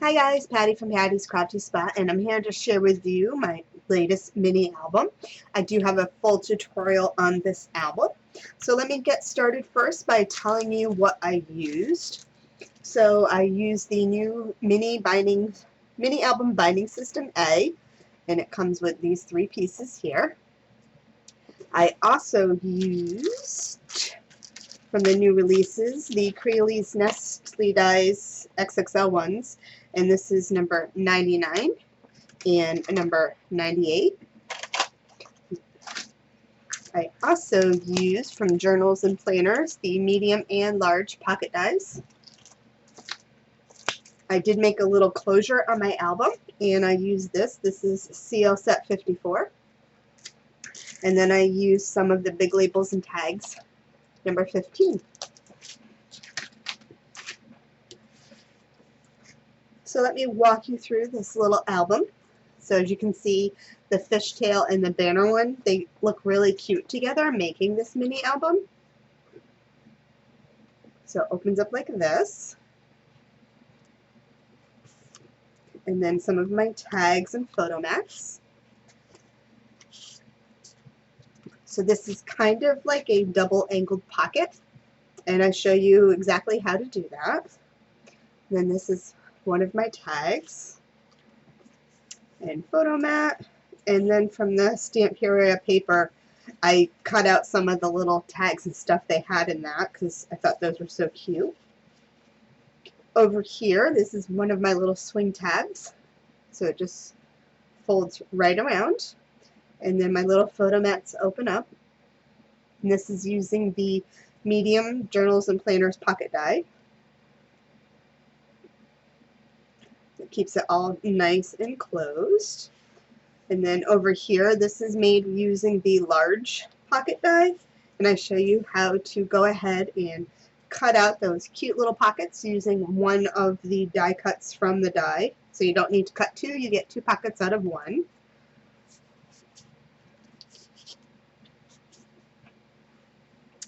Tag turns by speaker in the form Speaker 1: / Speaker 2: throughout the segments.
Speaker 1: Hi guys, Patty from Patty's Crafty Spot, and I'm here to share with you my latest mini album. I do have a full tutorial on this album. So let me get started first by telling you what I used. So I used the new mini album binding system A, and it comes with these 3 pieces here. I also used, from the new releases, the Crealies Dies XXL ones, and this is number 99 and number 98. I also used, from journals and planners, the medium and large pocket dies. I did make a little closure on my album, and I used this. This is CL Set 54. And then I used some of the big labels and tags, number 15. So let me walk you through this little album. So as you can see, the fishtail and the banner one, they look really cute together, making this mini album. So it opens up like this. And then some of my tags and photo mats. So this is kind of like a double angled pocket, and I show you exactly how to do that. And then this is one of my tags and photo mat, and then from the Stamperia paper I cut out some of the little tags and stuff they had in that because I thought those were so cute. Over here, this is one of my little swing tabs, so it just folds right around, and then my little photo mats open up, and this is using the medium journals and planners pocket die. It keeps it all nice and closed. And then over here, this is made using the large pocket die, and I show you how to go ahead and cut out those cute little pockets using one of the die cuts from the die. So you don't need to cut 2, you get 2 pockets out of 1.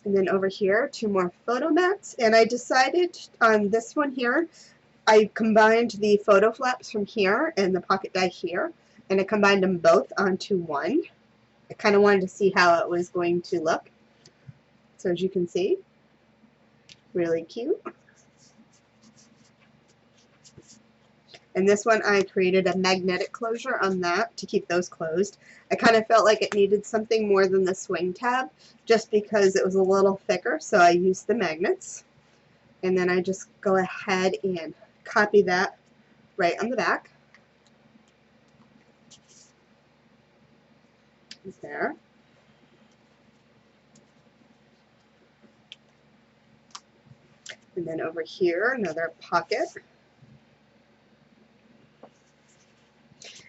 Speaker 1: And then over here, 2 more photo mats, and I decided on this one here, I combined the photo flaps from here and the pocket die here, and I combined them both onto one. I kind of wanted to see how it was going to look. So as you can see, really cute. And this one I created a magnetic closure on that to keep those closed. I kind of felt like it needed something more than the swing tab just because it was a little thicker, so I used the magnets. And then I just go ahead and copy that right on the back. There. And then over here, another pocket.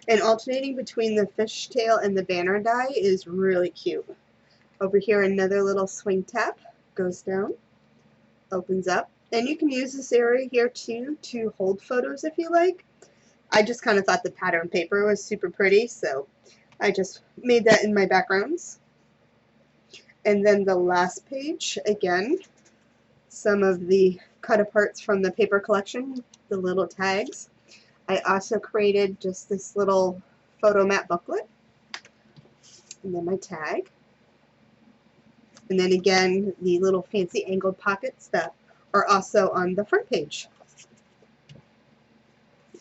Speaker 1: And alternating between the fishtail and the banner die is really cute. Over here, another little swing tab goes down, opens up, and you can use this area here too to hold photos if you like. I just kind of thought the pattern paper was super pretty, so I just made that in my backgrounds. And then the last page, again, some of the cut aparts from the paper collection, the little tags. I also created just this little photo mat booklet, and then my tag. And then again, the little fancy angled pockets that are also on the front page.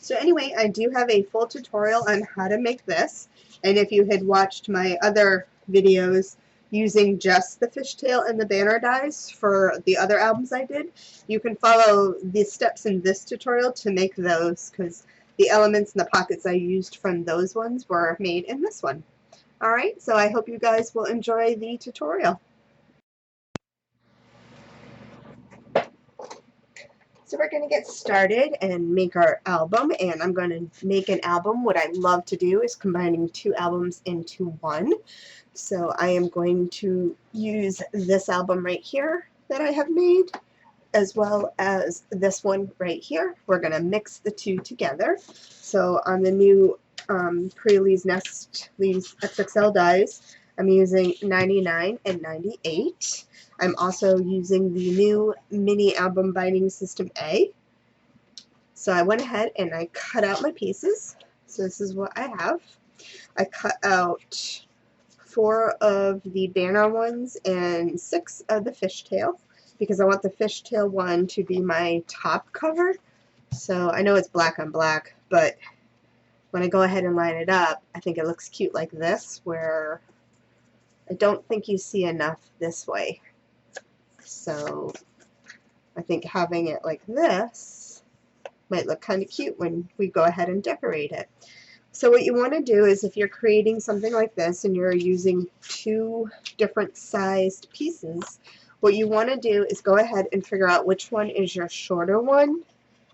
Speaker 1: So anyway, I do have a full tutorial on how to make this, and if you had watched my other videos, using just the fishtail and the banner dies for the other albums I did, you can follow the steps in this tutorial to make those, because the elements and the pockets I used from those ones were made in this one. Alright, so I hope you guys will enjoy the tutorial. So we're going to get started and make our album, and I'm going to make an album. What I love to do is combining two albums into one. So I am going to use this album right here that I have made, as well as this one right here. We're going to mix the two together. So on the new Crealies Nest-Lies XXL dies, I'm using 99 and 98. I'm also using the new mini album binding system A. So I went ahead and I cut out my pieces. So this is what I have. I cut out 4 of the banner ones and 6 of the fishtail, because I want the fishtail one to be my top cover. So I know it's black on black, but when I go ahead and line it up, I think it looks cute like this, where I don't think you see enough this way. So I think having it like this might look kind of cute when we go ahead and decorate it. So what you want to do is, if you're creating something like this and you're using 2 different sized pieces, what you want to do is go ahead and figure out which one is your shorter one.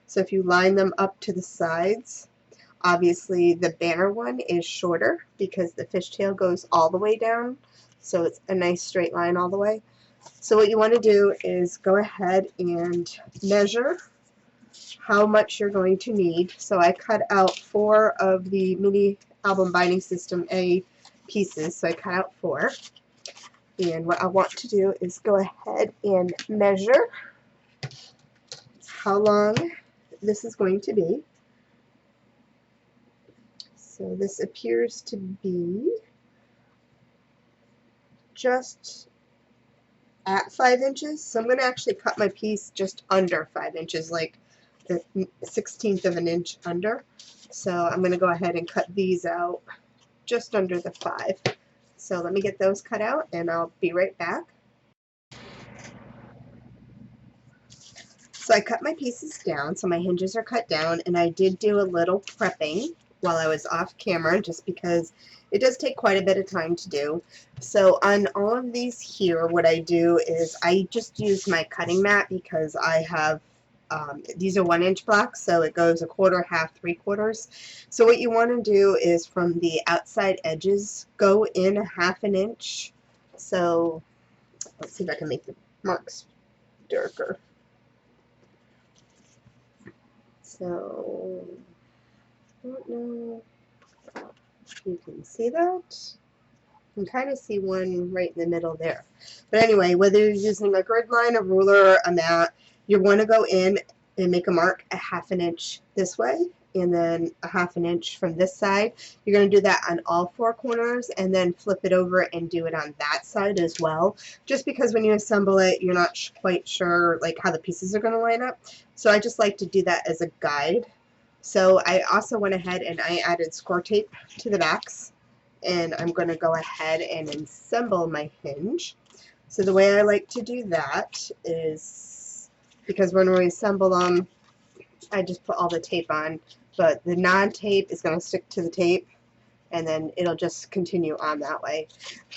Speaker 1: So if you line them up to the sides, obviously the banner one is shorter because the fishtail goes all the way down, so it's a nice straight line all the way. So what you want to do is go ahead and measure how much you're going to need. So I cut out 4 of the mini album binding system A pieces, so I cut out 4. And what I want to do is go ahead and measure how long this is going to be. So this appears to be just at 5 inches. So I'm going to actually cut my piece just under 5 inches, like the 1/16 of an inch under. So I'm going to go ahead and cut these out just under the 5. So let me get those cut out and I'll be right back. So I cut my pieces down, so my hinges are cut down, and I did do a little prepping while I was off camera, just because it does take quite a bit of time to do. So on all of these here, what I do is I just use my cutting mat, because I have these are 1-inch blocks, so it goes 1/4, 1/2, 3/4. So what you want to do is, from the outside edges, go in 1/2 inch. So let's see if I can make the marks darker. So I don't know if you can see that. You can kind of see one right in the middle there. But anyway, whether you're using a grid line, a ruler, or a mat, you want to go in and make a mark 1/2 inch this way, and then 1/2 inch from this side. You're going to do that on all 4 corners, and then flip it over and do it on that side as well, just because when you assemble it, you're not quite sure like how the pieces are going to line up. So I just like to do that as a guide. So I also went ahead and I added score tape to the backs, and I'm going to go ahead and assemble my hinge. So the way I like to do that is, because when we assemble them, I just put all the tape on, but the non-tape is going to stick to the tape, and then it'll just continue on that way.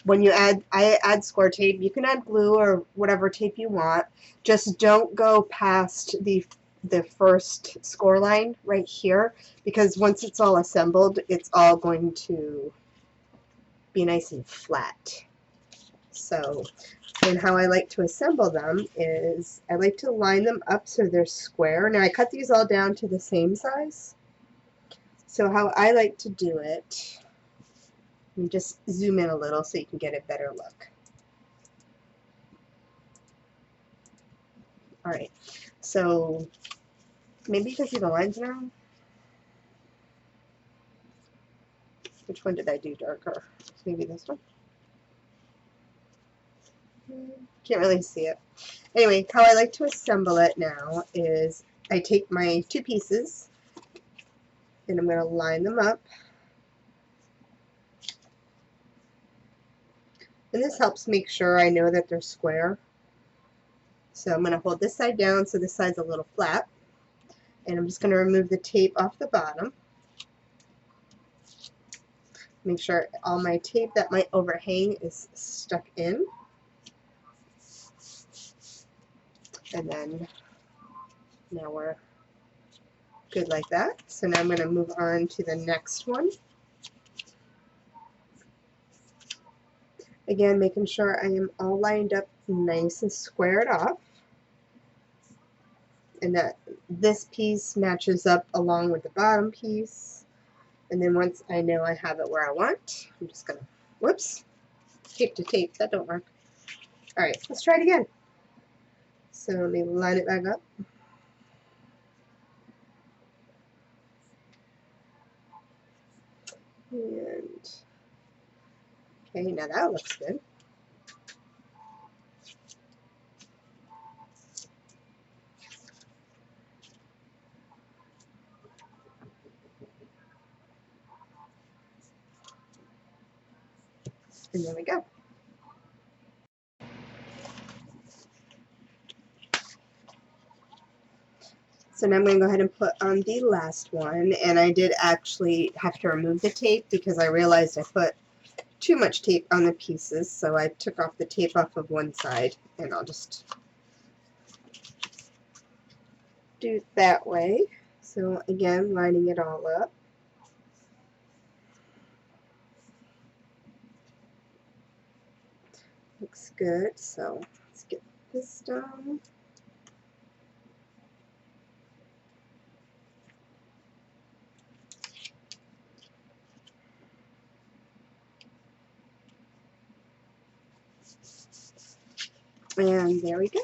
Speaker 1: When you I add score tape. You can add glue or whatever tape you want. Just don't go past the first score line right here, because once it's all assembled, it's all going to be nice and flat. So, and how I like to assemble them is I like to line them up so they're square. Now I cut these all down to the same size. So how I like to do it, let me just zoom in a little so you can get a better look. Alright, so maybe you can see the lines now. Which one did I do darker? Maybe this one? Can't really see it. Anyway, how I like to assemble it now is I take my 2 pieces and I'm going to line them up. And this helps make sure I know that they're square. So I'm going to hold this side down so this side's a little flat. And I'm just going to remove the tape off the bottom. Make sure all my tape that might overhang is stuck in. And then now we're good like that. So now I'm going to move on to the next one. Again, making sure I am all lined up nice and squared off. And that this piece matches up along with the bottom piece. And then once I know I have it where I want, I'm just going to, whoops, tape to tape, that don't work. Alright, let's try it again. So let me line it back up. And, okay, now that looks good. And there we go. So now I'm going to go ahead and put on the last one, and I did actually have to remove the tape because I realized I put too much tape on the pieces, so I took off the tape off of one side, and I'll just do it that way. So again, lining it all up. Looks good, so let's get this done. And there we go.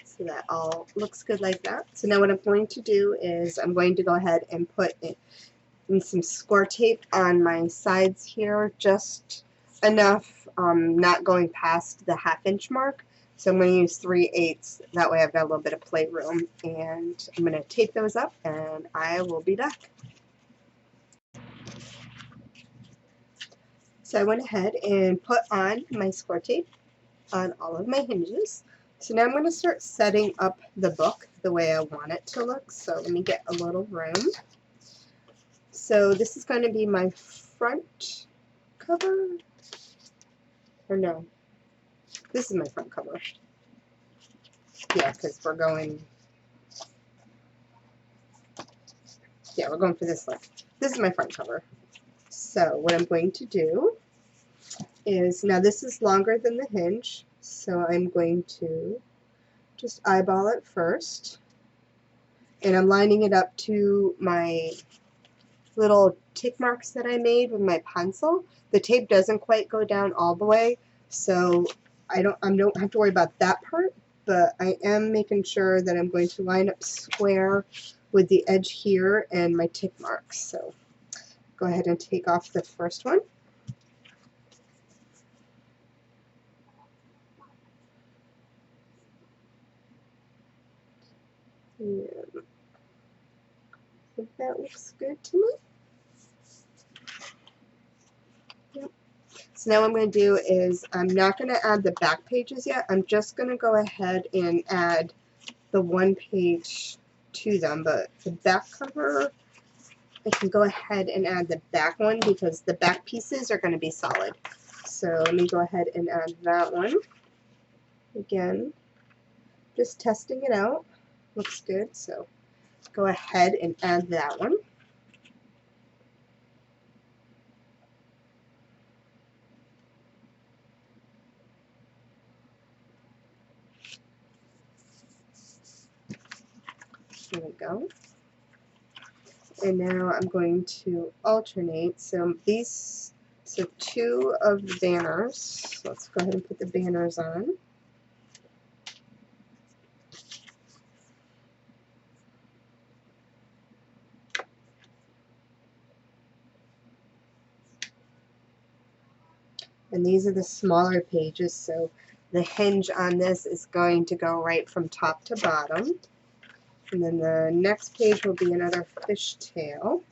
Speaker 1: So that all looks good like that. So now what I'm going to do is I'm going to go ahead and put in some score tape on my sides here, just enough, not going past the 1/2 inch mark. So I'm going to use 3/8. That way I've got a little bit of playroom. And I'm going to tape those up and I will be back. So I went ahead and put on my score tape on all of my hinges. So now I'm going to start setting up the book the way I want it to look. So let me get a little room. So this is going to be my front cover. Or no, this is my front cover. Yeah, because we're going for this look. This is my front cover. So what I'm going to do is, now this is longer than the hinge, so I'm going to just eyeball it first. And I'm lining it up to my little tick marks that I made with my pencil. The tape doesn't quite go down all the way, so I don't have to worry about that part, but I am making sure that I'm going to line up square with the edge here and my tick marks. So go ahead and take off the first one. And I think that looks good to me. Yep. So now what I'm going to do is I'm not going to add the back pages yet. I'm just going to go ahead and add the one page to them, but the back cover, I can go ahead and add the back one because the back pieces are going to be solid. So let me go ahead and add that one. Again, just testing it out. Looks good, so go ahead and add that one. There we go. And now I'm going to alternate. So two of the banners. So let's go ahead and put the banners on. And these are the smaller pages, so the hinge on this is going to go right from top to bottom. And then the next page will be another fishtail.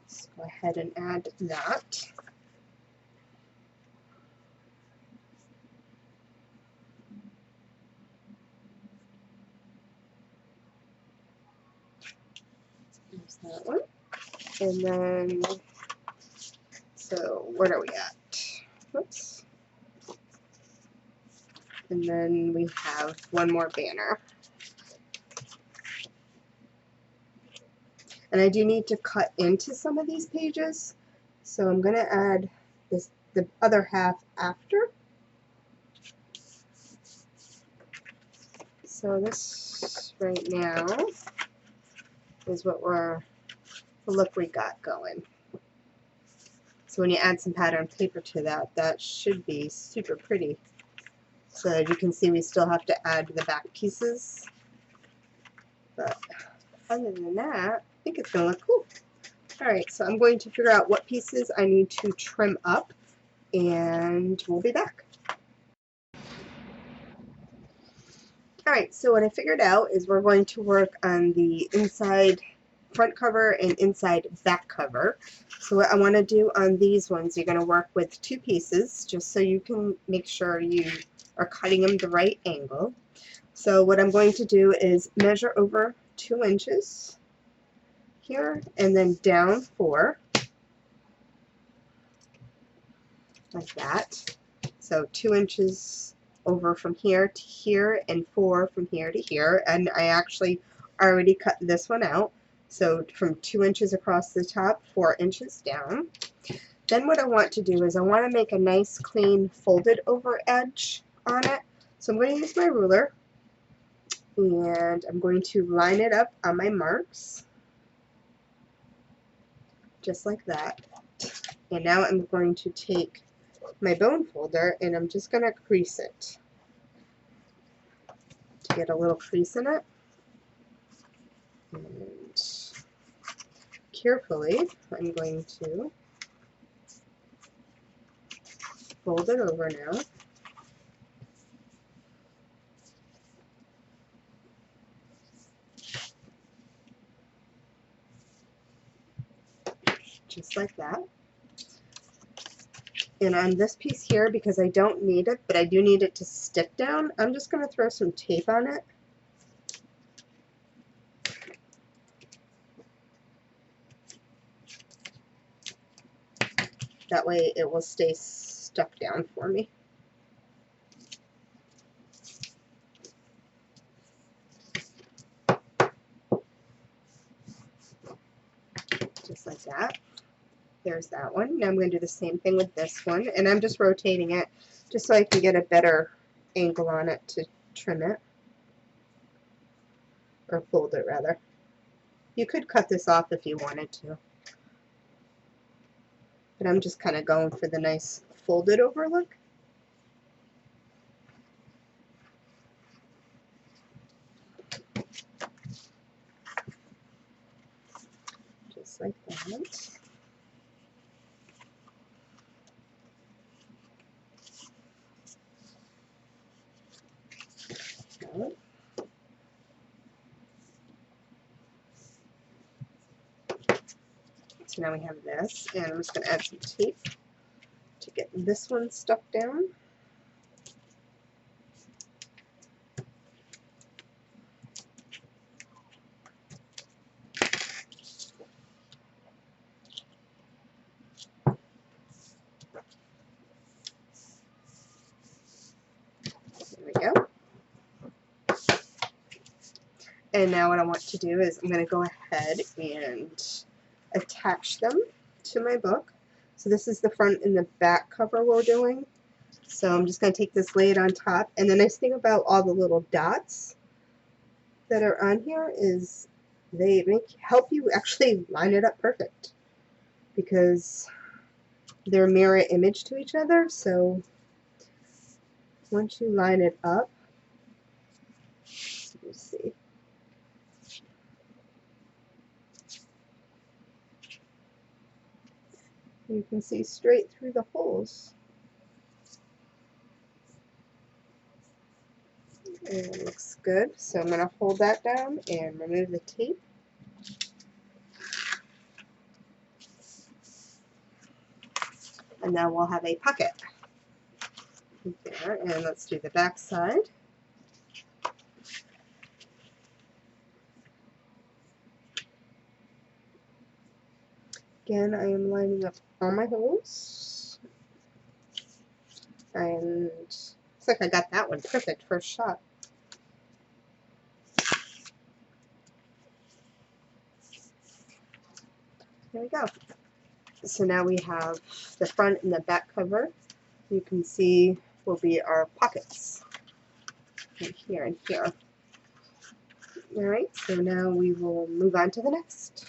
Speaker 1: Let's go ahead and add that. that one. And then, so where are we at? Whoops. And then we have one more banner. And I do need to cut into some of these pages, so I'm going to add the other half after. So this right now is what the look we got going. So when you add some pattern paper to that, that should be super pretty. So as you can see, we still have to add the back pieces. But other than that, I think it's going to look cool. Alright, so I'm going to figure out what pieces I need to trim up, and we'll be back. Alright, so what I figured out is we're going to work on the inside front cover and inside back cover. So what I want to do on these ones, you're going to work with two pieces, just so you can make sure you are cutting them the right angle. So what I'm going to do is measure over 2 inches here, and then down 4, like that. So 2 inches over from here to here, and 4 from here to here. And I actually already cut this one out. So from 2 inches across the top, 4 inches down. Then what I want to do is I want to make a nice clean folded over edge on it. So I'm going to use my ruler, and I'm going to line it up on my marks, just like that. And now I'm going to take my bone folder, and I'm just going to crease it to get a little crease in it. And carefully, I'm going to fold it over now. Just like that. And on this piece here, because I don't need it, but I do need it to stick down, I'm just going to throw some tape on it. That way it will stay stuck down for me. Just like that. There's that one. Now I'm going to do the same thing with this one, and I'm just rotating it just so I can get a better angle on it to trim it, or fold it rather. You could cut this off if you wanted to, but I'm just kind of going for the nice folded over look. Just like that. So now we have this, and I'm just going to add some tape to get this one stuck down. There we go. And now what I want to do is I'm going to go ahead and attach them to my book. So this is the front and the back cover we're doing. So I'm just going to take this, lay it on top. And the nice thing about all the little dots that are on here is they help you actually line it up perfect, because they're mirror image to each other. So once you line it up, let me see. You can see straight through the holes. And it looks good. So I'm going to hold that down and remove the tape. And now we'll have a pocket there. And let's do the back side. Again, I am lining up all my holes. And looks like I got that one perfect first shot. There we go. So now we have the front and the back cover. You can see will be our pockets. And here and here. Alright, so now we will move on to the next.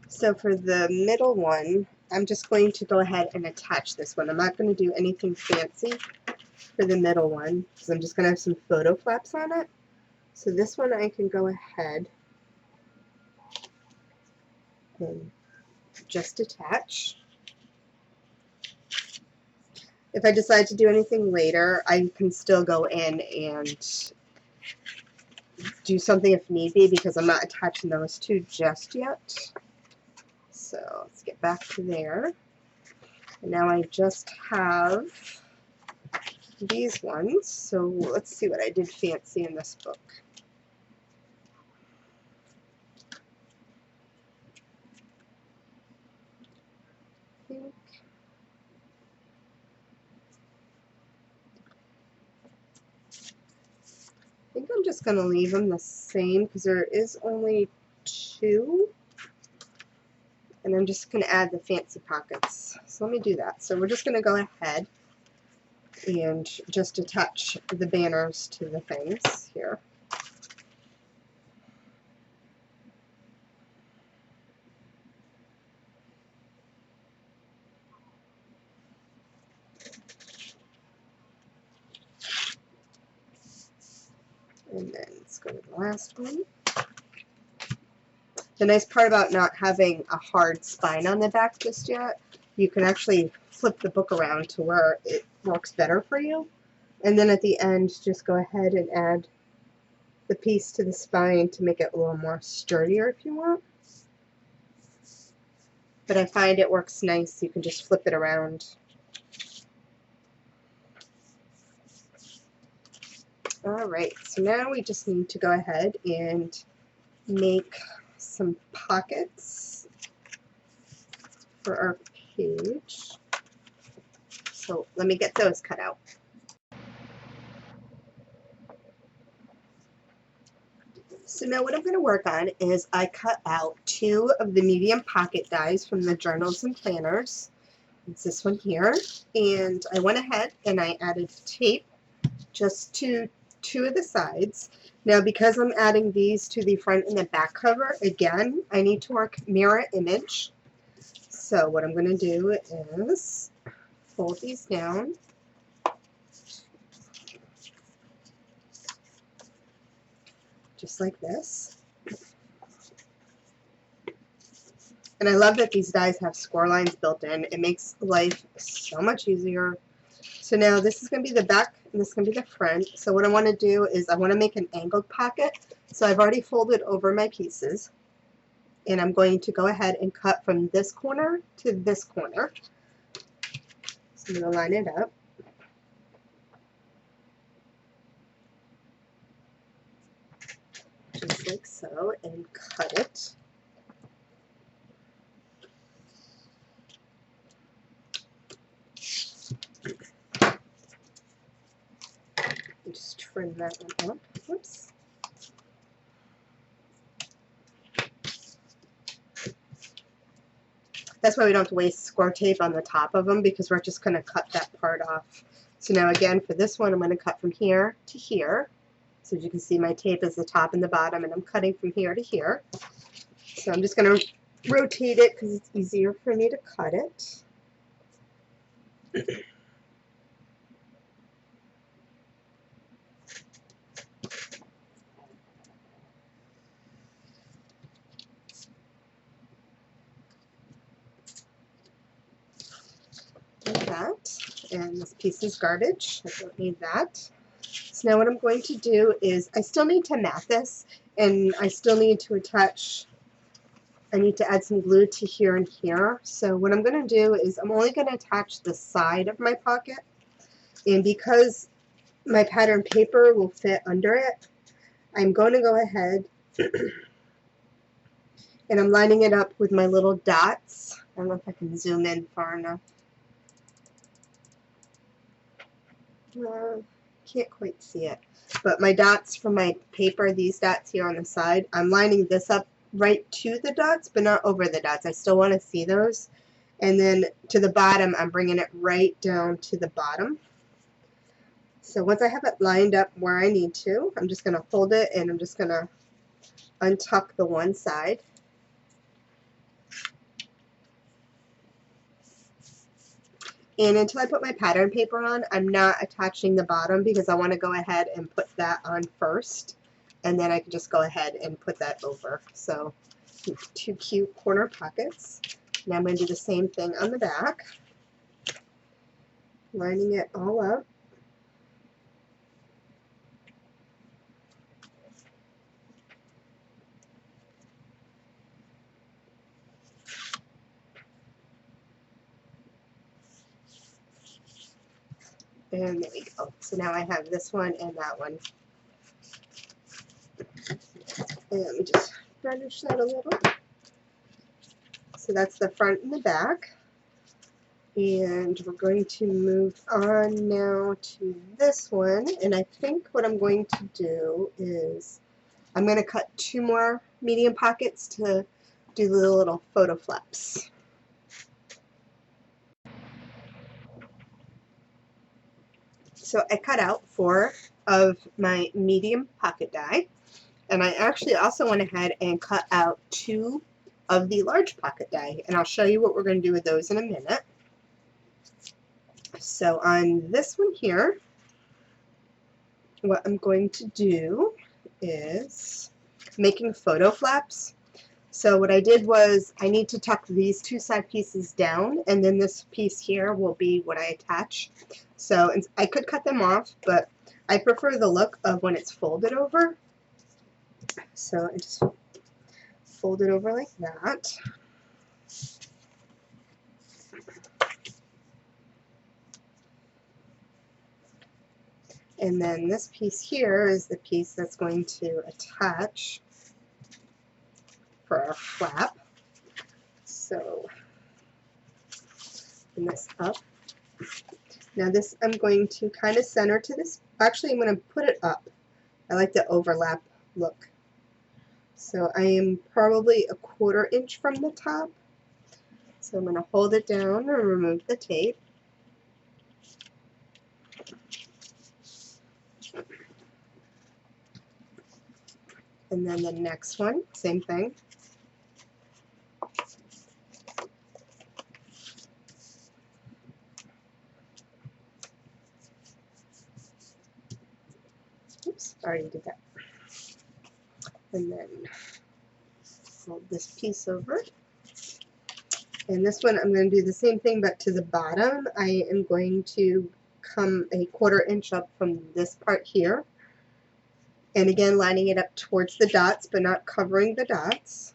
Speaker 1: So for the middle one, I'm just going to go ahead and attach this one. I'm not going to do anything fancy for the middle one, because I'm just going to have some photo flaps on it. So this one I can go ahead and just attach. If I decide to do anything later, I can still go in and do something if need be, because I'm not attaching those two just yet. So let's get back to there. And now I just have these ones. So let's see what I did fancy in this book. I think I'm just going to leave them the same because there is only 2. And I'm just going to add the fancy pockets. So let me do that. So we're just going to go ahead and just attach the banners to the things here. And then let's go to the last one. The nice part about not having a hard spine on the back just yet, you can actually flip the book around to where it works better for you. And then at the end, just go ahead and add the piece to the spine to make it a little more sturdier if you want. But I find it works nice. You can just flip it around. Alright, so now we just need to go ahead and make some pockets for our page. So let me get those cut out. So now what I'm going to work on is I cut out 2 of the medium pocket dies from the journals and planners. It's this one here. And I went ahead and I added tape just to 2 of the sides. Now because I'm adding these to the front and the back cover, again, I need to work mirror image. So what I'm going to do is fold these down. Just like this. And I love that these dies have score lines built in. It makes life so much easier. So now this is going to be the back and this is going to be the front. So what I want to do is I want to make an angled pocket. So I've already folded over my pieces. And I'm going to go ahead and cut from this corner to this corner. So I'm going to line it up. Just like so, and cut it. Just trim that one up. Whoops. That's why we don't have to waste score tape on the top of them, because we're just going to cut that part off. So now again, for this one, I'm going to cut from here to here. So as you can see, my tape is the top and the bottom, and I'm cutting from here to here. So I'm just going to rotate it because it's easier for me to cut it. Like that. And this piece is garbage. I don't need that. So now what I'm going to do is I still need to mat this, and I still need to attach, I need to add some glue to here and here. So what I'm going to do is I'm only going to attach the side of my pocket, and because my pattern paper will fit under it, I'm going to go ahead And I'm lining it up with my little dots. I don't know if I can zoom in far enough. Can't quite see it. But my dots from my paper, these dots here on the side, I'm lining this up right to the dots, but not over the dots. I still want to see those. And then to the bottom, I'm bringing it right down to the bottom. So once I have it lined up where I need to, I'm just going to hold it and I'm just going to untuck the one side. And until I put my pattern paper on, I'm not attaching the bottom because I want to go ahead and put that on first. And then I can just go ahead and put that over. So 2 cute corner pockets. Now I'm going to do the same thing on the back. Lining it all up. And there we go. So now I have this one and that one. And let me just burnish that a little. So that's the front and the back. And we're going to move on now to this one. And I think what I'm going to do is I'm going to cut 2 more medium pockets to do the little photo flaps. So I cut out 4 of my medium pocket die, and I actually also went ahead and cut out 2 of the large pocket die, and I'll show you what we're going to do with those in a minute. So on this one here, what I'm going to do is making photo flaps. So what I did was I need to tuck these 2 side pieces down, and then this piece here will be what I attach. So I could cut them off, but I prefer the look of when it's folded over. So I just fold it over like that. And then this piece here is the piece that's going to attach for our flap. So bring this up. Now this I'm going to kind of center to this. Actually, I'm going to put it up. I like the overlap look. So I am probably 1/4 inch from the top. So I'm going to hold it down and remove the tape. And then the next one, same thing. Oops, I already did that. And then fold this piece over. And this one I'm going to do the same thing, but to the bottom I am going to come 1/4 inch up from this part here. And again, lining it up towards the dots, but not covering the dots.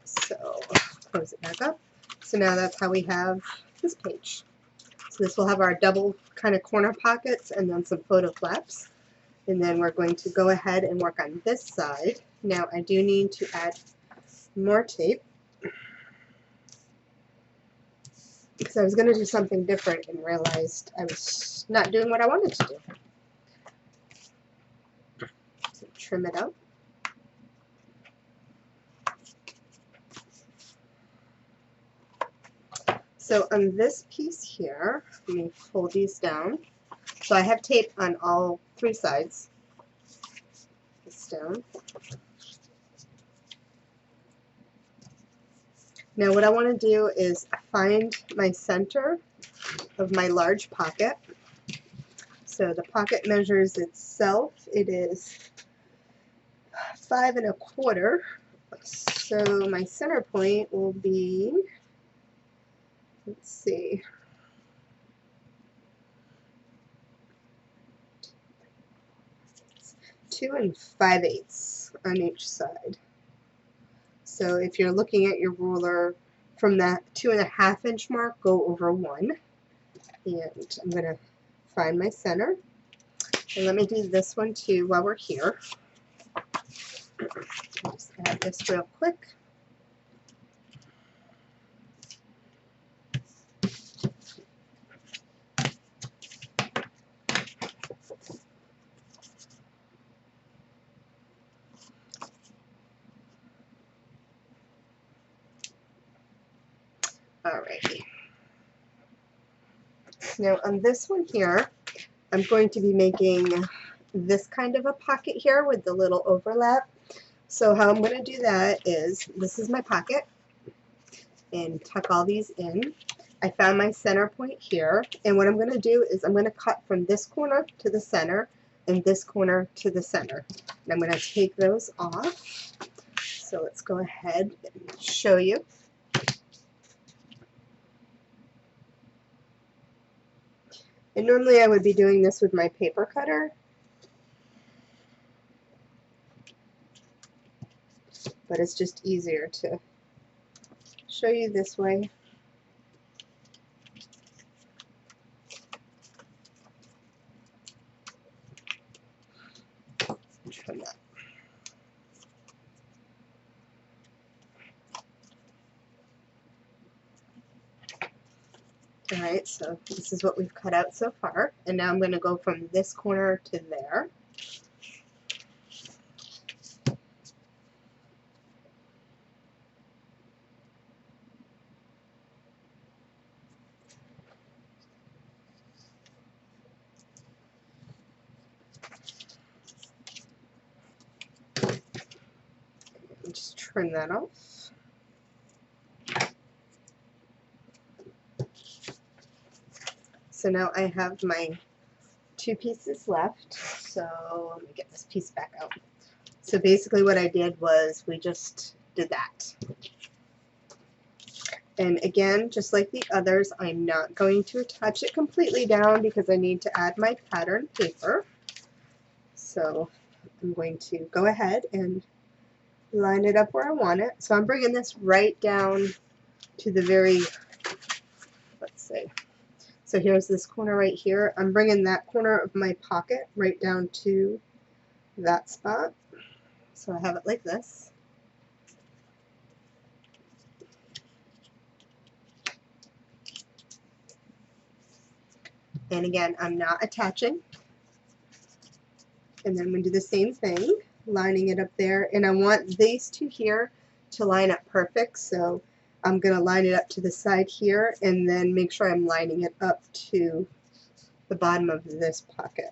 Speaker 1: So close it back up. So now that's how we have this page. So this will have our double kind of corner pockets and then some photo flaps. And then we're going to go ahead and work on this side. Now I do need to add more tape because I was going to do something different and realized I was not doing what I wanted to do. So trim it up. So on this piece here, let me fold these down. So I have tape on all 3 sides. This down. Now what I want to do is find my center of my large pocket. So the pocket measures itself. It is 5 1/4. So my center point will be, let's see, 2 5/8 on each side. So if you're looking at your ruler from that 2 1/2 inch mark, go over 1. And I'm going to find my center. And let me do this one too while we're here. Just add this real quick. Alrighty. Now on this one here, I'm going to be making this kind of a pocket here with the little overlap. So how I'm going to do that is, this is my pocket, and tuck all these in. I found my center point here, and what I'm going to do is I'm going to cut from this corner to the center and this corner to the center. And I'm going to take those off. So let's go ahead and show you. And normally I would be doing this with my paper cutter, but it's just easier to show you this way. Trim that. Alright, so this is what we've cut out so far, and now I'm going to go from this corner to there. And just trim that off. So now I have my 2 pieces left, so let me get this piece back out. So basically what I did was we just did that. And again, just like the others, I'm not going to attach it completely down because I need to add my pattern paper. So I'm going to go ahead and line it up where I want it. So I'm bringing this right down to the very, let's see. So here's this corner right here. I'm bringing that corner of my pocket right down to that spot. So I have it like this. And again, I'm not attaching. And then I'm going to do the same thing, lining it up there. And I want these two here to line up perfect. So I'm going to line it up to the side here and then make sure I'm lining it up to the bottom of this pocket.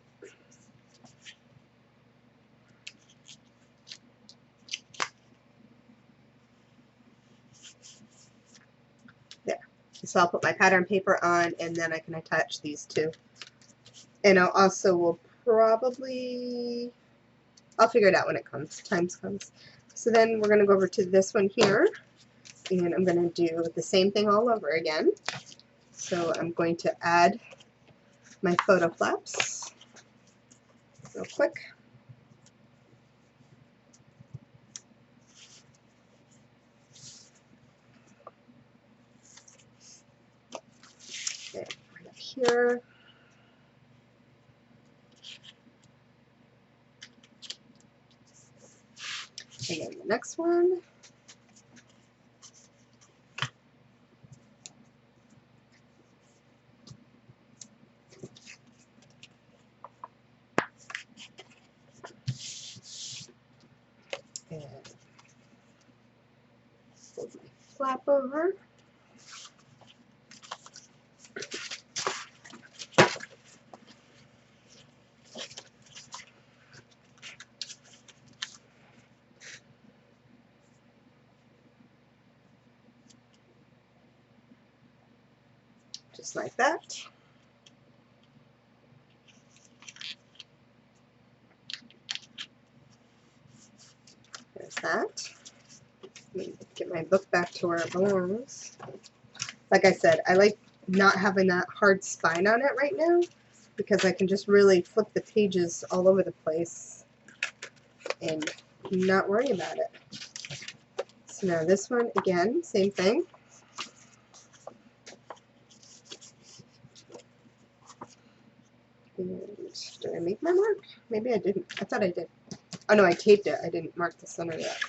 Speaker 1: There. So I'll put my pattern paper on and then I can attach these two. And I'll also will probably, I'll figure it out when it comes, times comes. So then we're going to go over to this one here. And I'm going to do the same thing all over again. So I'm going to add my photo flaps real quick. Okay, right up here. And then the next one. And fold my flap over. Just like that. There's that. Let me get my book back to where it belongs. Like I said, I like not having that hard spine on it right now because I can just really flip the pages all over the place and not worry about it. So now this one, again, same thing. And did I make my mark? Maybe I didn't. I thought I did. Oh no, I taped it. I didn't mark the center yet.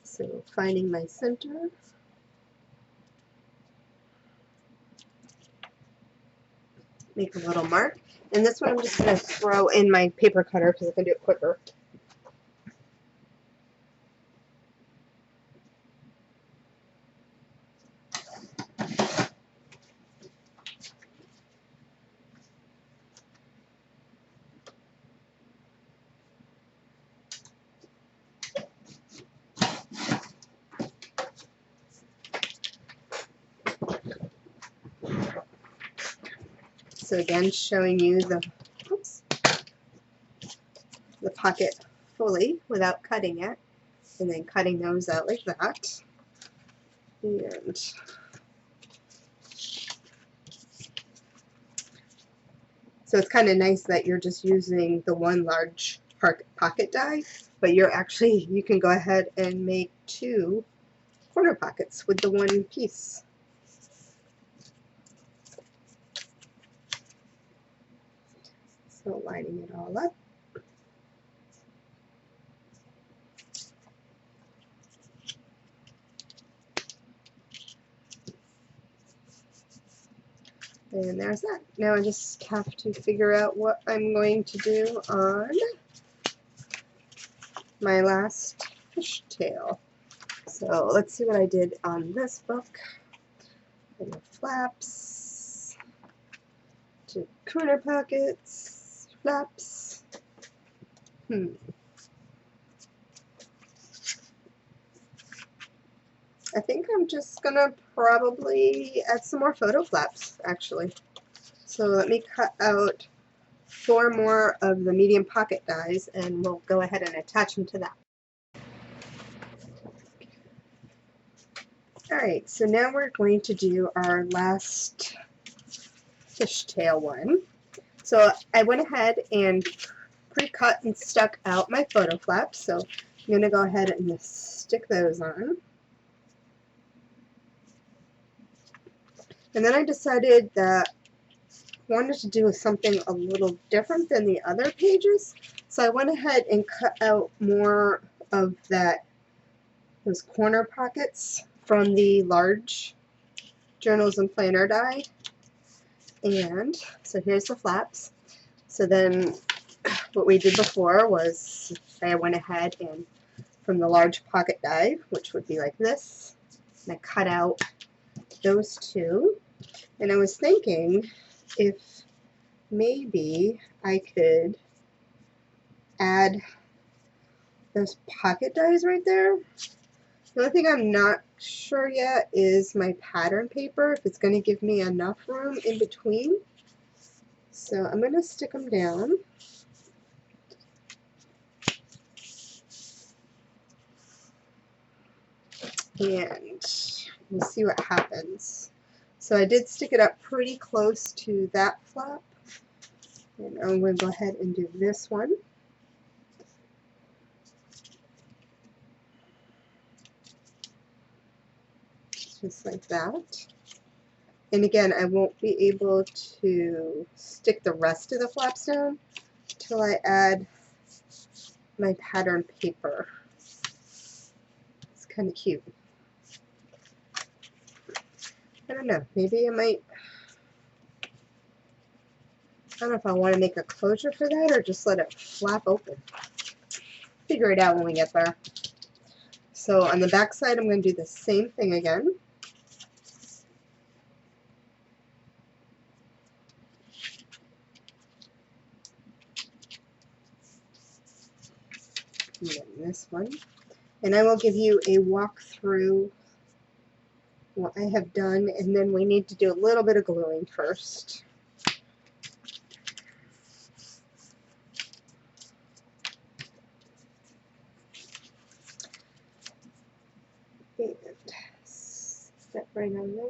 Speaker 1: So finding my center. Make a little mark. And this one I'm just going to throw in my paper cutter because I can do it quicker. So again, showing you the, oops, the pocket fully without cutting it, and then cutting those out like that. And so it's kind of nice that you're just using the one large pocket die, but you can go ahead and make 2 corner pockets with the one piece. So lining it all up. And there's that. Now I just have to figure out what I'm going to do on my last fishtail. So let's see what I did on this book. And the flaps, 2 corner pockets, flaps. I think I'm just gonna probably add some more photo flaps actually. So let me cut out 4 more of the medium pocket dies and we'll go ahead and attach them to that. Alright, so now we're going to do our last fishtail one. So I went ahead and pre-cut and stuck out my photo flaps, so I'm going to go ahead and stick those on. And then I decided that I wanted to do something a little different than the other pages, so I went ahead and cut out more of those corner pockets from the large journals and planner die. And so here's the flaps. So then what we did before was I went ahead and from the large pocket die, which would be like this, and I cut out those 2. And I was thinking if maybe I could add those pocket dies right there. The only thing I'm not sure yet is my pattern paper, if it's going to give me enough room in between. So I'm going to stick them down. And we'll see what happens. So I did stick it up pretty close to that flap. And I'm going to go ahead and do this one. Just like that. And again, I won't be able to stick the rest of the flaps down until I add my pattern paper. It's kind of cute. I don't know, maybe I might, I don't know if I want to make a closure for that or just let it flap open. Figure it out when we get there. So on the back side, I'm going to do the same thing again. And then this one. And I will give you a walkthrough what I have done, and then we need to do a little bit of gluing first. And step right on there.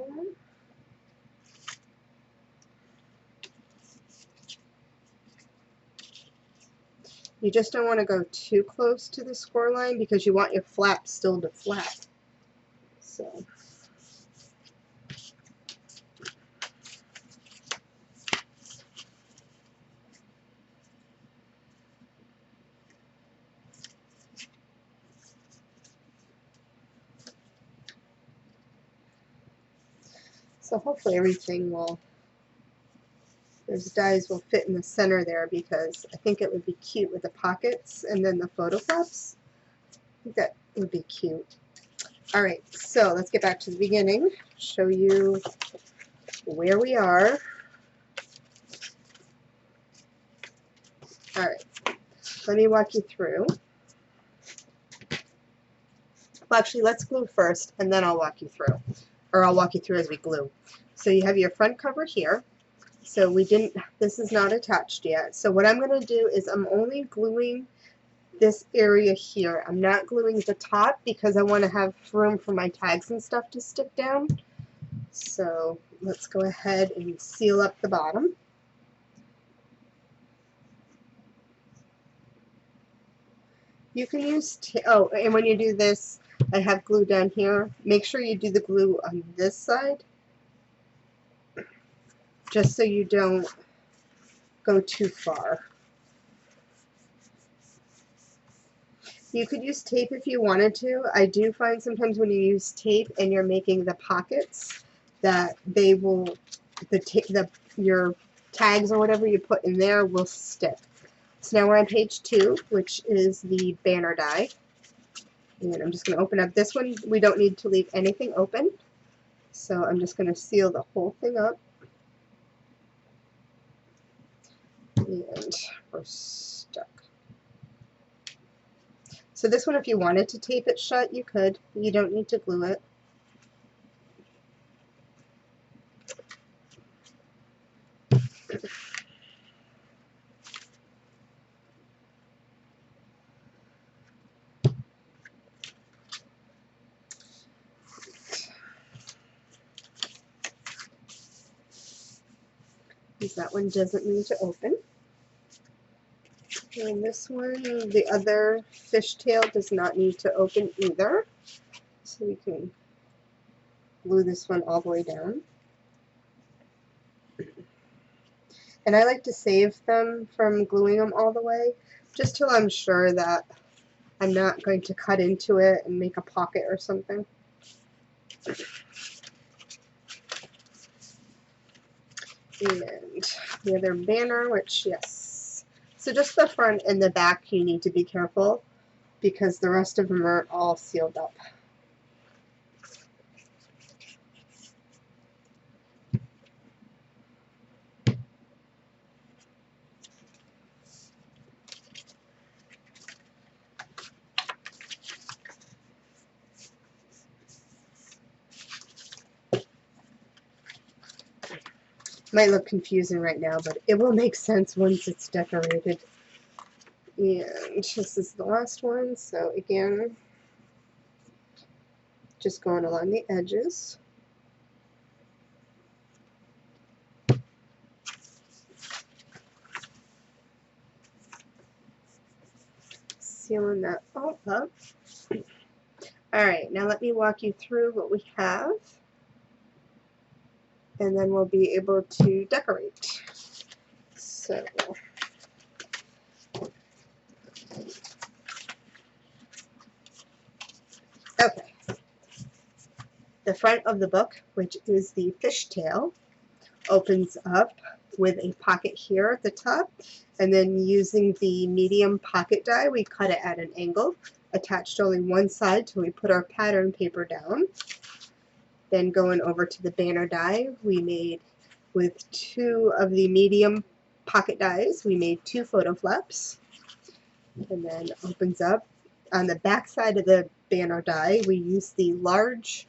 Speaker 1: You just don't want to go too close to the score line because you want your flap still to flap. So. So hopefully everything will, those dies will fit in the center there, because I think it would be cute with the pockets and then the photo flaps. I think that would be cute. Alright, so let's get back to the beginning, show you where we are. Alright, let me walk you through. Well, actually, let's glue first, and then I'll walk you through. Or I'll walk you through as we glue. So you have your front cover here. So we didn't, this is not attached yet. So what I'm going to do is I'm only gluing this area here. I'm not gluing the top because I want to have room for my tags and stuff to stick down. So let's go ahead and seal up the bottom. You can use, oh, and when you do this, I have glue down here. Make sure you do the glue on this side, just so you don't go too far. You could use tape if you wanted to. I do find sometimes when you use tape and you're making the pockets that they will, your tags or whatever you put in there will stick. So now we're on page 2, which is the banner die. And I'm just going to open up this one. We don't need to leave anything open. So I'm just going to seal the whole thing up. And we're stuck. So this one, if you wanted to tape it shut, you could. You don't need to glue it. Because that one doesn't need to open. And this one, the other fishtail, does not need to open either. So we can glue this one all the way down. And I like to save them from gluing them all the way, just till I'm sure that I'm not going to cut into it and make a pocket or something. And the other banner, which, yes. So just the front and the back you need to be careful, because the rest of them are all sealed up. Might look confusing right now, but it will make sense once it's decorated. And this is the last one, so again, just going along the edges. Sealing that all up. Alright, now let me walk you through what we have, and then we'll be able to decorate. So, okay. The front of the book, which is the fishtail, opens up with a pocket here at the top, and then using the medium pocket die, we cut it at an angle, attached only one side till we put our pattern paper down. Then going over to the banner die, we made, with 2 of the medium pocket dies, we made 2 photo flaps. And then opens up. On the back side of the banner die, we used the large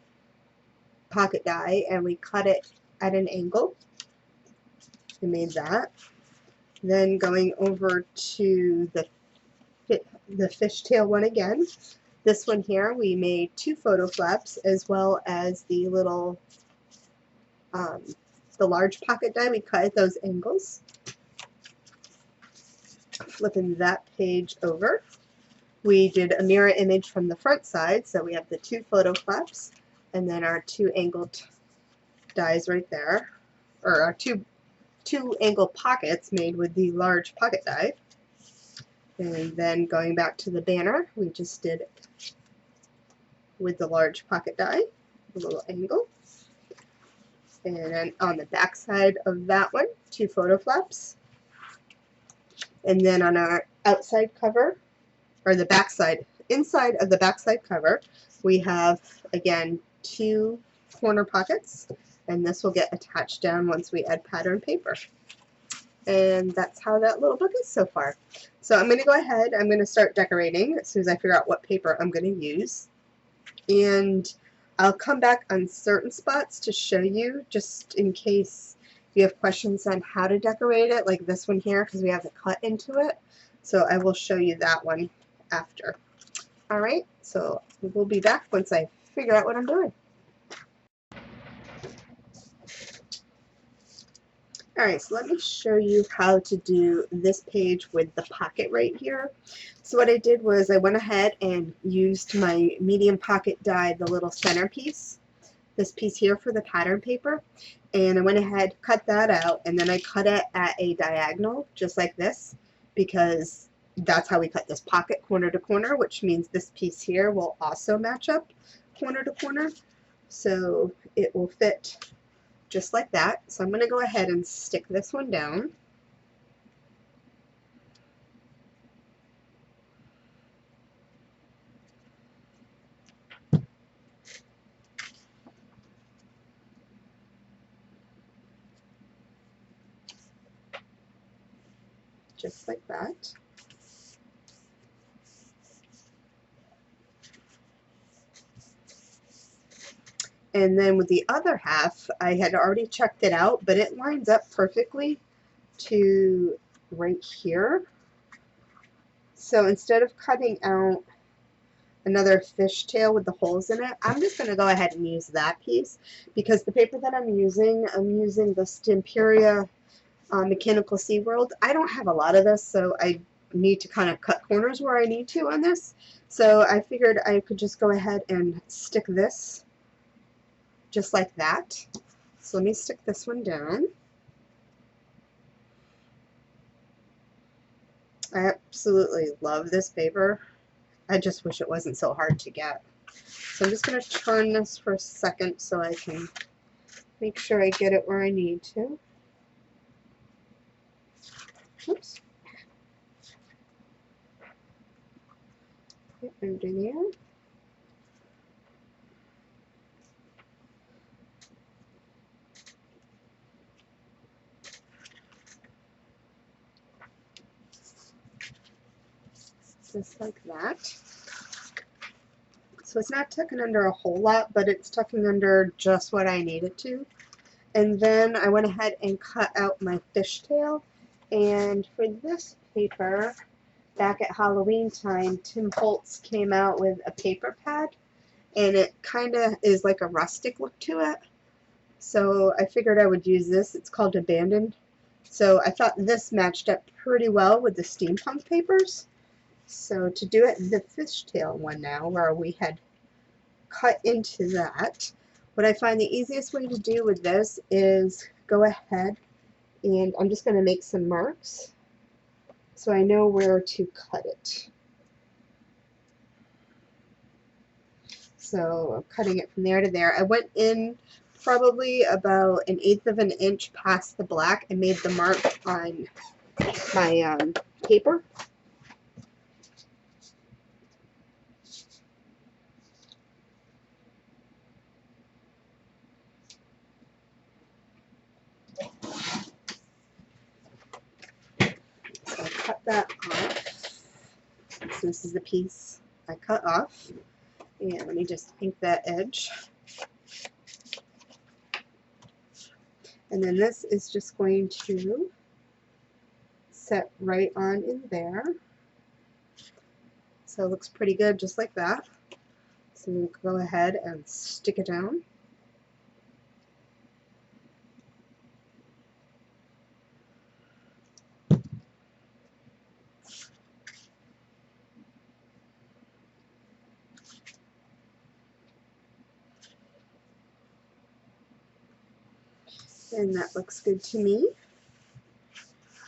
Speaker 1: pocket die and we cut it at an angle. We made that. Then going over to the fishtail one again. This one here, we made 2 photo flaps, as well as the little, the large pocket die. We cut at those angles. Flipping that page over, we did a mirror image from the front side, so we have the 2 photo flaps, and then our 2 angled dies right there, or our two angle pockets made with the large pocket die. And then going back to the banner, we just did it with the large pocket die, a little angle. And then on the back side of that one, 2 photo flaps. And then on our outside cover, or the back side, inside of the back side cover, we have, again, 2 corner pockets. And this will get attached down once we add pattern paper. And that's how that little book is so far. So I'm going to go ahead, I'm going to start decorating as soon as I figure out what paper I'm going to use. And I'll come back on certain spots to show you, just in case you have questions on how to decorate it, like this one here, because we have the cut into it. So I will show you that one after. Alright, so we'll be back once I figure out what I'm doing. Alright, so let me show you how to do this page with the pocket right here. So what I did was I went ahead and used my medium pocket die, the little centerpiece, this piece here for the pattern paper, and I went ahead, cut that out, and then I cut it at a diagonal, just like this, because that's how we cut this pocket, corner to corner, which means this piece here will also match up corner to corner, so it will fit just like that. So I'm going to go ahead and stick this one down. Just like that. And then with the other half, I had already checked it out, but it lines up perfectly to right here. So instead of cutting out another fishtail with the holes in it, I'm just going to go ahead and use that piece, because the paper that I'm using the Stamperia Mechanical SeaWorld. I don't have a lot of this, so I need to kind of cut corners where I need to on this. So I figured I could just go ahead and stick this just like that. So let me stick this one down. I absolutely love this paper. I just wish it wasn't so hard to get. So I'm just going to turn this for a second so I can make sure I get it where I need to. Oops. Get under there. Just like that. So it's not tucking under a whole lot, but it's tucking under just what I need it to. And then I went ahead and cut out my fishtail. And for this paper, back at Halloween time, Tim Holtz came out with a paper pad, and it kind of is like a rustic look to it. So I figured I would use this. It's called Abandoned. So I thought this matched up pretty well with the steampunk papers. So to do it the fishtail one now, where we had cut into that, what I find the easiest way to do with this is go ahead and I'm just going to make some marks so I know where to cut it. So I'm cutting it from there to there. I went in probably about 1/8 of an inch past the black and made the mark on my paper. So I cut that off. So this is the piece I cut off. And let me just ink that edge. And then this is just going to set right on in there. So it looks pretty good just like that. So we'll go ahead and stick it down. And that looks good to me.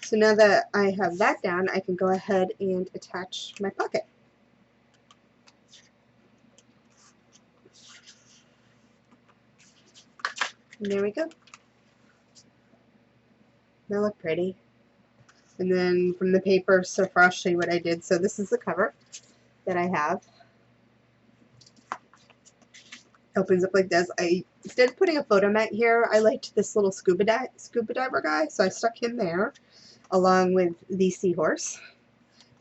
Speaker 1: So now that I have that down, I can go ahead and attach my pocket. And there we go. They look pretty. And then from the paper, so far I'll show you what I did. So this is the cover that I have. Opens up like this. Instead of putting a photo mat here, I liked this little scuba diver guy, so I stuck him there along with the seahorse.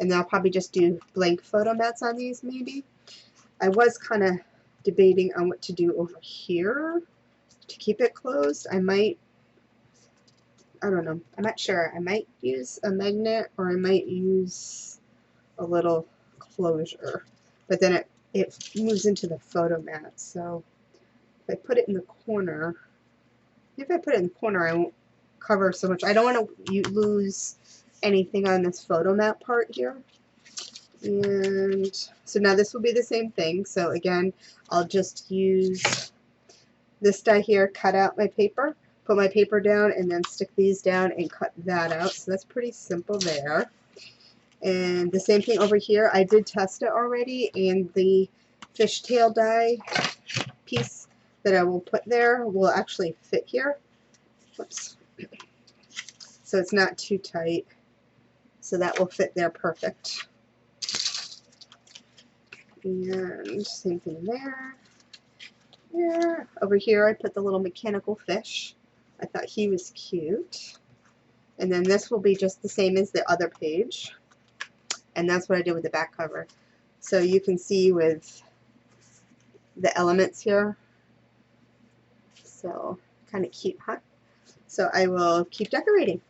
Speaker 1: And then I'll probably just do blank photo mats on these maybe. I was kind of debating on what to do over here to keep it closed. I don't know. I'm not sure. I might use a magnet or I might use a little closure. But then it moves into the photo mat. So if I put it in the corner, if I put it in the corner, I won't cover so much. I don't want to lose anything on this photo mat part here. And so now this will be the same thing. So again, I'll just use this die here, cut out my paper, put my paper down, and then stick these down and cut that out. So that's pretty simple there. And the same thing over here. I did test it already, and the fishtail die piece that I will put there will actually fit here. Whoops. So it's not too tight. So that will fit there perfect. And same thing there. Yeah. Over here I put the little mechanical fish. I thought he was cute. And then this will be just the same as the other page. And that's what I did with the back cover. So you can see with the elements here. So kind of cute, huh? So I will keep decorating.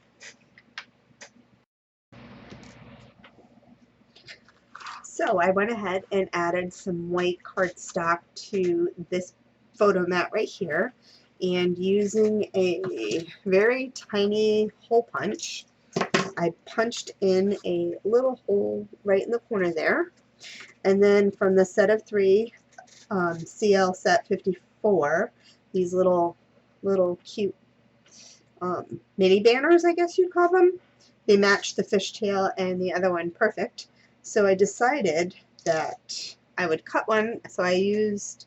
Speaker 1: So I went ahead and added some white cardstock to this photo mat right here, and using a very tiny hole punch, I punched in a little hole right in the corner there, and then from the set of 3 CL set 54, these little cute mini banners, I guess you'd call them. They match the fishtail and the other one perfect. So I decided that I would cut one. So I used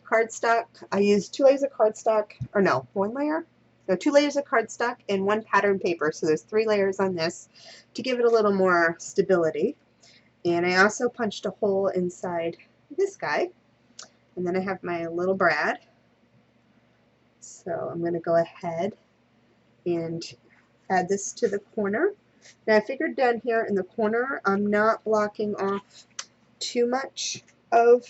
Speaker 1: cardstock. I used 2 layers of cardstock, or no, 1 layer? No, 2 layers of cardstock and 1 pattern paper. So there's 3 layers on this to give it a little more stability. And I also punched a hole inside this guy. And then I have my little brad. So I'm going to go ahead and add this to the corner. Now I figured down here in the corner I'm not blocking off too much of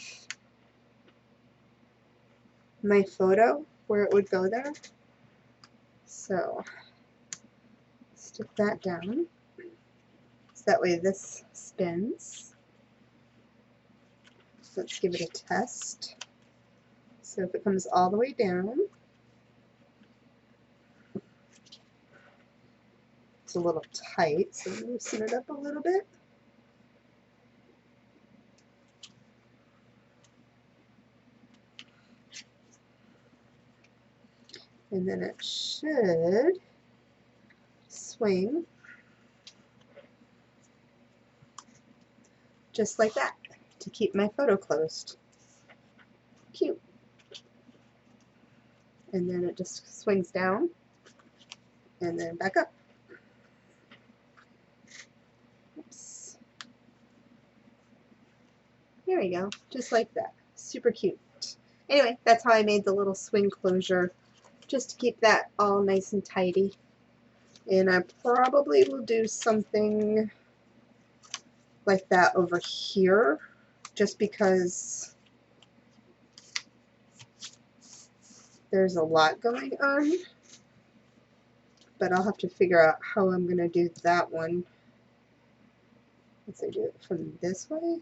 Speaker 1: my photo where it would go there. So stick that down. So that way this spins. So let's give it a test. So if it comes all the way down, a little tight, so loosen it up a little bit. And then it should swing just like that to keep my photo closed. Cute. And then it just swings down and then back up. There we go, just like that. Super cute. Anyway, that's how I made the little swing closure, just to keep that all nice and tidy. And I probably will do something like that over here, just because there's a lot going on. But I'll have to figure out how I'm going to do that one. Let's say do it from this way.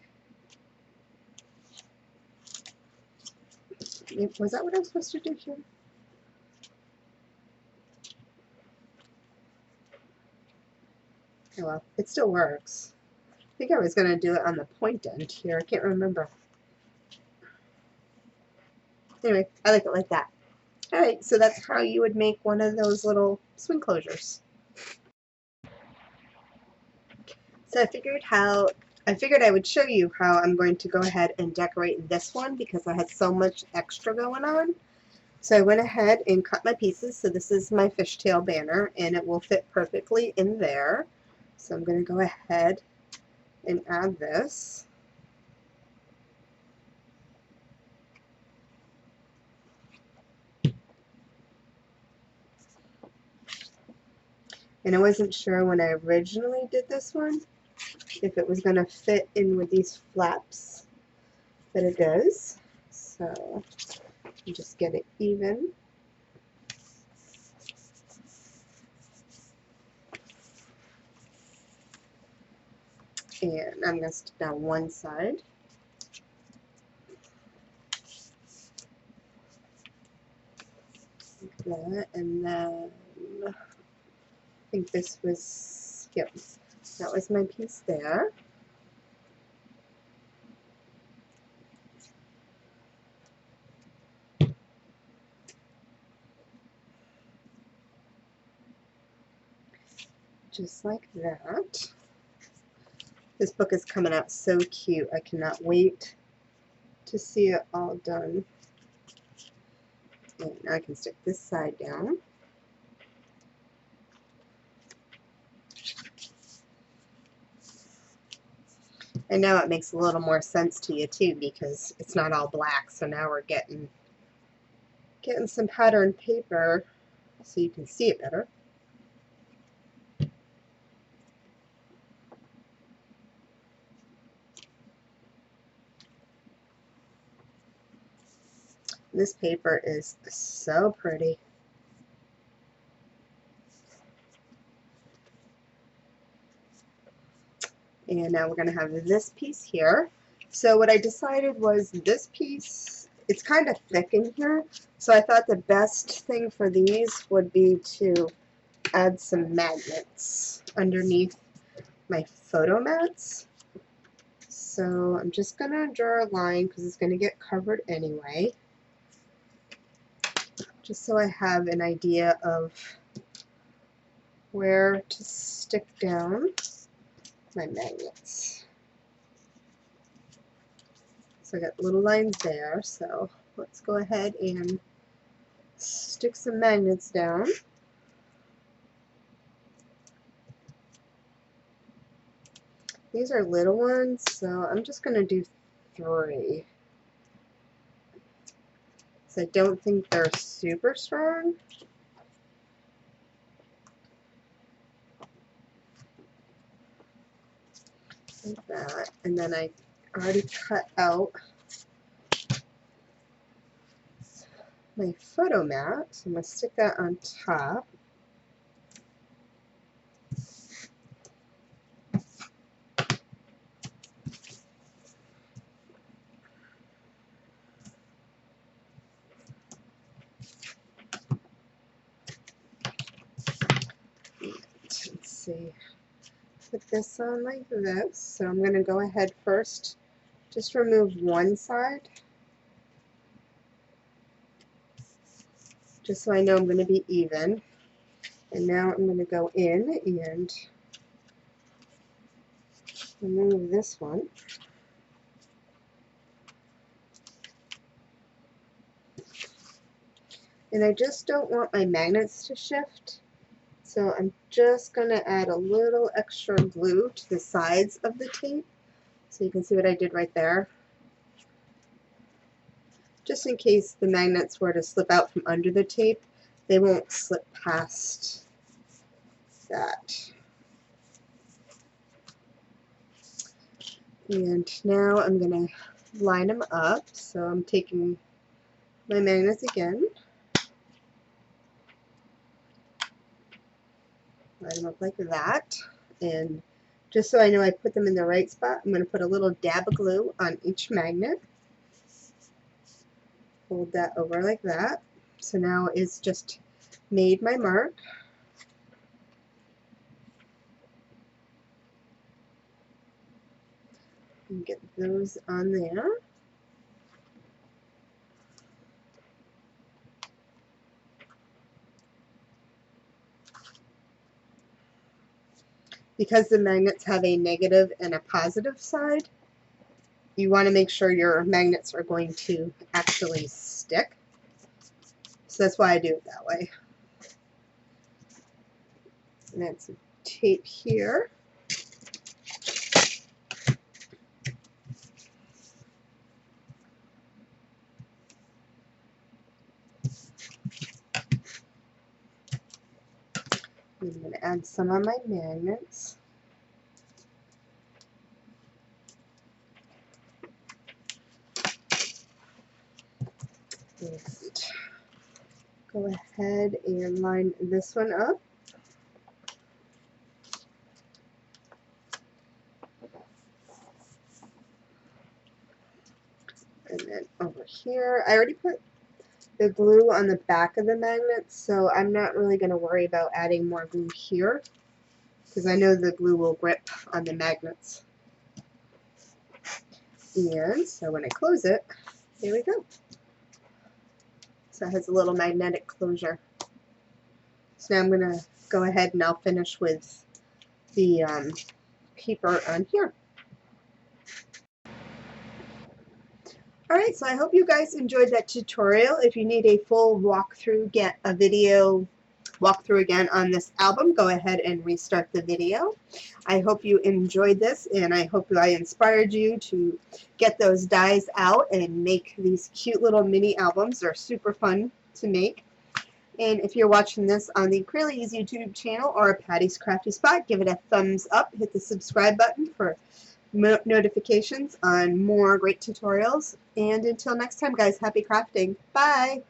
Speaker 1: Was that what I was supposed to do here? Oh well, it still works. I think I was going to do it on the point end here. I can't remember. Anyway, I like it like that. Alright, so that's how you would make one of those little swing closures. So I figured I would show you how I'm going to go ahead and decorate this one because I had so much extra going on. So I went ahead and cut my pieces. So this is my fishtail banner, and it will fit perfectly in there. So I'm going to go ahead and add this. And I wasn't sure when I originally did this one if it was going to fit in with these flaps, but it does. So you just get it even. And I'm going to stick down one side. Like that, and then I think this was, yep, that was my piece there. Just like that. This book is coming out so cute. I cannot wait to see it all done. And I can stick this side down. And now it makes a little more sense to you too, because it's not all black. So now we're getting some pattern paper so you can see it better. This paper is so pretty. And now we're going to have this piece here. So what I decided was this piece, it's kind of thick in here, so I thought the best thing for these would be to add some magnets underneath my photo mats. So I'm just going to draw a line because it's going to get covered anyway, just so I have an idea of where to stick down my magnets. So I got little lines there, so let's go ahead and stick some magnets down. These are little ones, so I'm just going to do 3. So I don't think they're super strong. Like that. And then I already cut out my photo mat, so I'm going to stick that on top. Let's see, put this on like this. So I'm going to go ahead first, just remove one side, just so I know I'm going to be even. And now I'm going to go in and remove this one. And I just don't want my magnets to shift, so I'm just going to add a little extra glue to the sides of the tape, so you can see what I did right there, just in case the magnets were to slip out from under the tape, they won't slip past that. And now I'm going to line them up, so I'm taking my magnets again, line them up like that, and just so I know I put them in the right spot, I'm going to put a little dab of glue on each magnet. Fold that over like that. So now it's just made my mark. And get those on there. Because the magnets have a negative and a positive side, you want to make sure your magnets are going to actually stick. So that's why I do it that way. And that's some tape here. I'm going to add some on my magnets. And go ahead and line this one up. And then over here, I already put the glue on the back of the magnet, so I'm not really going to worry about adding more glue here because I know the glue will grip on the magnets. And so when I close it, there we go. So it has a little magnetic closure. So now I'm going to go ahead and I'll finish with the paper on here. Alright, so I hope you guys enjoyed that tutorial. If you need a full walkthrough, get a video walkthrough again on this album, go ahead and restart the video. I hope you enjoyed this, and I hope I inspired you to get those dies out and make these cute little mini albums. They're super fun to make. And if you're watching this on the Crealies YouTube channel or Patty's Crafty Spot, give it a thumbs up, hit the subscribe button for notifications on more great tutorials. And until next time, guys, happy crafting. Bye!